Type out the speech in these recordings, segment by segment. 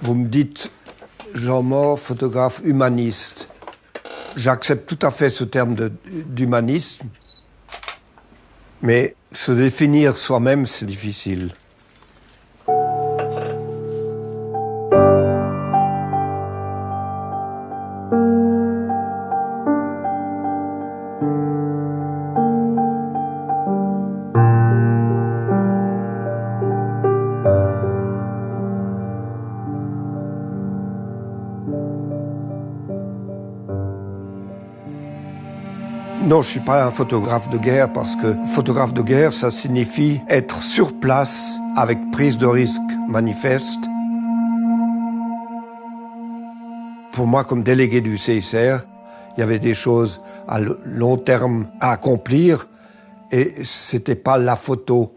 Vous me dites, Jean Mort, photographe humaniste. J'accepte tout à fait ce terme d'humanisme, mais se définir soi-même, c'est difficile. Non, je ne suis pas un photographe de guerre parce que photographe de guerre, ça signifie être sur place avec prise de risque manifeste. Pour moi, comme délégué du CICR, il y avait des choses à long terme à accomplir et c'était pas la photo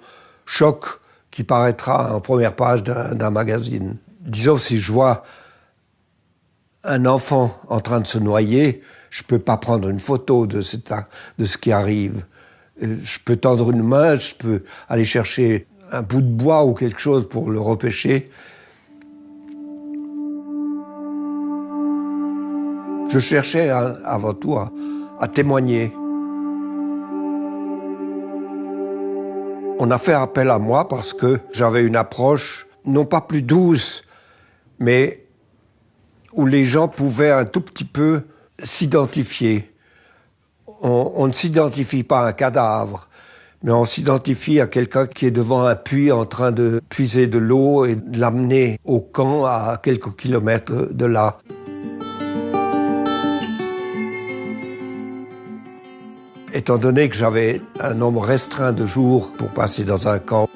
choc qui paraîtra en première page d'un magazine. Disons, si je vois un enfant en train de se noyer, je peux pas prendre une photo de ce qui arrive. Je peux tendre une main, je peux aller chercher un bout de bois ou quelque chose pour le repêcher. Je cherchais avant tout à témoigner. On a fait appel à moi parce que j'avais une approche non pas plus douce, mais où les gens pouvaient un tout petit peu s'identifier. On ne s'identifie pas à un cadavre, mais on s'identifie à quelqu'un qui est devant un puits en train de puiser de l'eau et de l'amener au camp à quelques kilomètres de là. Étant donné que j'avais un nombre restreint de jours pour passer dans un camp,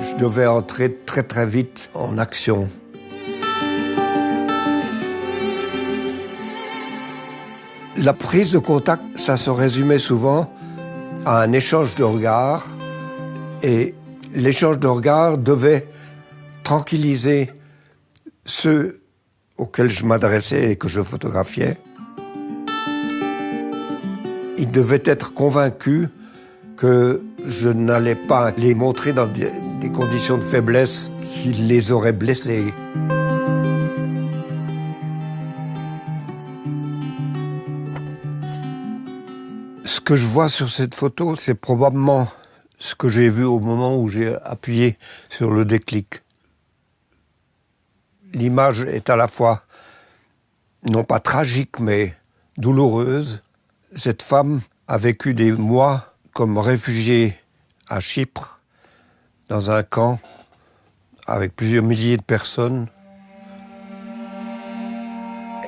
je devais entrer très très vite en action. La prise de contact, ça se résumait souvent à un échange de regards et l'échange de regards devait tranquilliser ceux auxquels je m'adressais et que je photographiais. Ils devaient être convaincus que je n'allais pas les montrer dans des conditions de faiblesse qui les auraient blessés. Ce que je vois sur cette photo, c'est probablement ce que j'ai vu au moment où j'ai appuyé sur le déclic. L'image est à la fois, non pas tragique, mais douloureuse. Cette femme a vécu des mois comme réfugiée à Chypre, dans un camp, avec plusieurs milliers de personnes.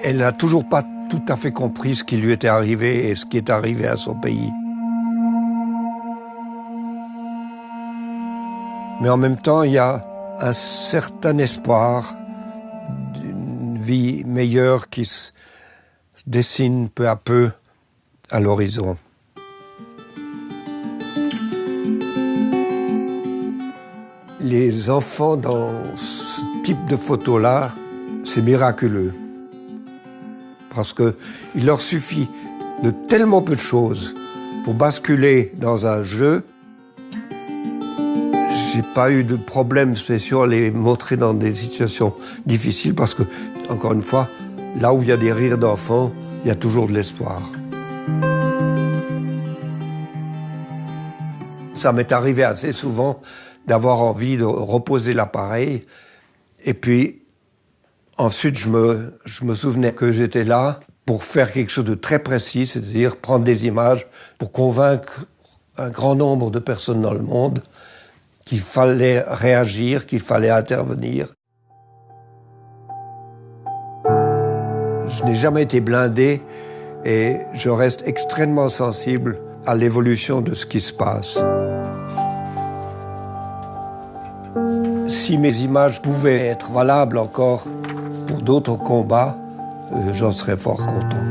Elle n'a toujours pas tout à fait compris ce qui lui était arrivé et ce qui est arrivé à son pays. Mais en même temps, il y a un certain espoir d'une vie meilleure qui se dessine peu à peu à l'horizon. Les enfants dans ce type de photo-là, c'est miraculeux. Parce qu'il leur suffit de tellement peu de choses pour basculer dans un jeu. J'ai pas eu de problème spéciaux à les montrer dans des situations difficiles parce que, encore une fois, là où il y a des rires d'enfants, il y a toujours de l'espoir. Ça m'est arrivé assez souvent d'avoir envie de reposer l'appareil et puis ensuite, je me souvenais que j'étais là pour faire quelque chose de très précis, c'est-à-dire prendre des images pour convaincre un grand nombre de personnes dans le monde qu'il fallait réagir, qu'il fallait intervenir. Je n'ai jamais été blindé et je reste extrêmement sensible à l'évolution de ce qui se passe. Si mes images pouvaient être valables encore pour d'autres combats, j'en serais fort content.